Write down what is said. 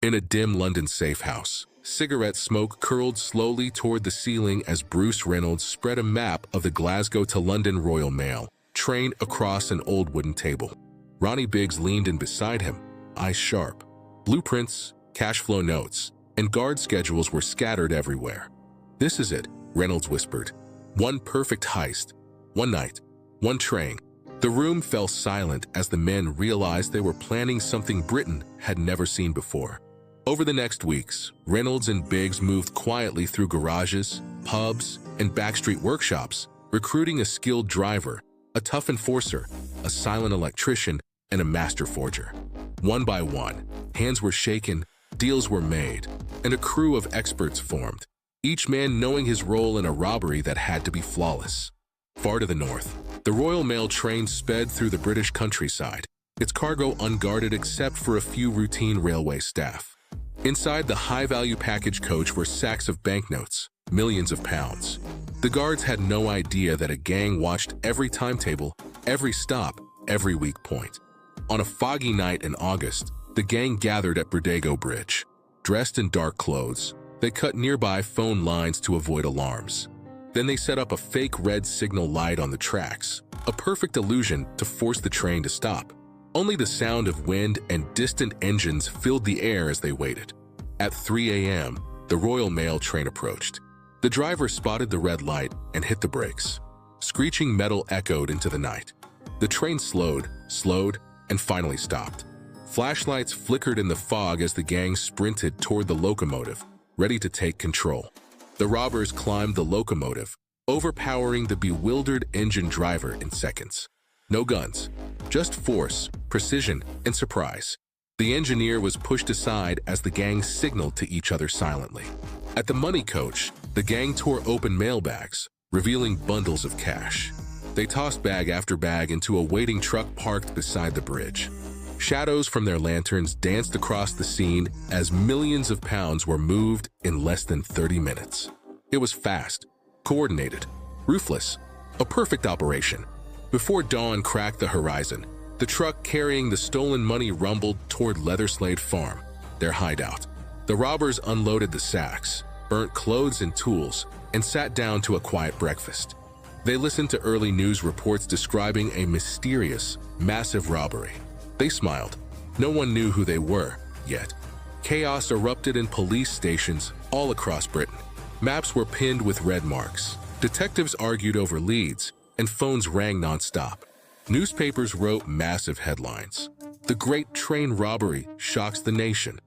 In a dim London safe house, cigarette smoke curled slowly toward the ceiling as Bruce Reynolds spread a map of the Glasgow to London Royal Mail train across an old wooden table. Ronnie Biggs leaned in beside him, eyes sharp. Blueprints, cash flow notes, and guard schedules were scattered everywhere. "This is it," Reynolds whispered. "One perfect heist. One night. One train." The room fell silent as the men realized they were planning something Britain had never seen before. Over the next weeks, Reynolds and Biggs moved quietly through garages, pubs, and backstreet workshops, recruiting a skilled driver, a tough enforcer, a silent electrician, and a master forger. One by one, hands were shaken, deals were made, and a crew of experts formed, each man knowing his role in a robbery that had to be flawless. Far to the north, the Royal Mail train sped through the British countryside, its cargo unguarded except for a few routine railway staff. Inside the high-value package coach were sacks of banknotes, millions of pounds. The guards had no idea that a gang watched every timetable, every stop, every weak point. On a foggy night in August, the gang gathered at Bordigo Bridge. Dressed in dark clothes, they cut nearby phone lines to avoid alarms. Then they set up a fake red signal light on the tracks, a perfect illusion to force the train to stop. Only the sound of wind and distant engines filled the air as they waited. At 3 a.m., the Royal Mail train approached. The driver spotted the red light and hit the brakes. Screeching metal echoed into the night. The train slowed, and finally stopped. Flashlights flickered in the fog as the gang sprinted toward the locomotive, ready to take control. The robbers climbed the locomotive, overpowering the bewildered engine driver in seconds. No guns, just force, precision, and surprise. The engineer was pushed aside as the gang signaled to each other silently. At the money coach, the gang tore open mailbags, revealing bundles of cash. They tossed bag after bag into a waiting truck parked beside the bridge. Shadows from their lanterns danced across the scene as millions of pounds were moved in less than 30 minutes. It was fast, coordinated, ruthless, a perfect operation. Before dawn cracked the horizon, the truck carrying the stolen money rumbled toward Leatherslade Farm, their hideout. The robbers unloaded the sacks, burnt clothes and tools, and sat down to a quiet breakfast. They listened to early news reports describing a mysterious, massive robbery. They smiled. No one knew who they were, yet. Chaos erupted in police stations all across Britain. Maps were pinned with red marks. Detectives argued over leads, and phones rang nonstop. Newspapers wrote massive headlines. "The Great Train Robbery Shocks the Nation."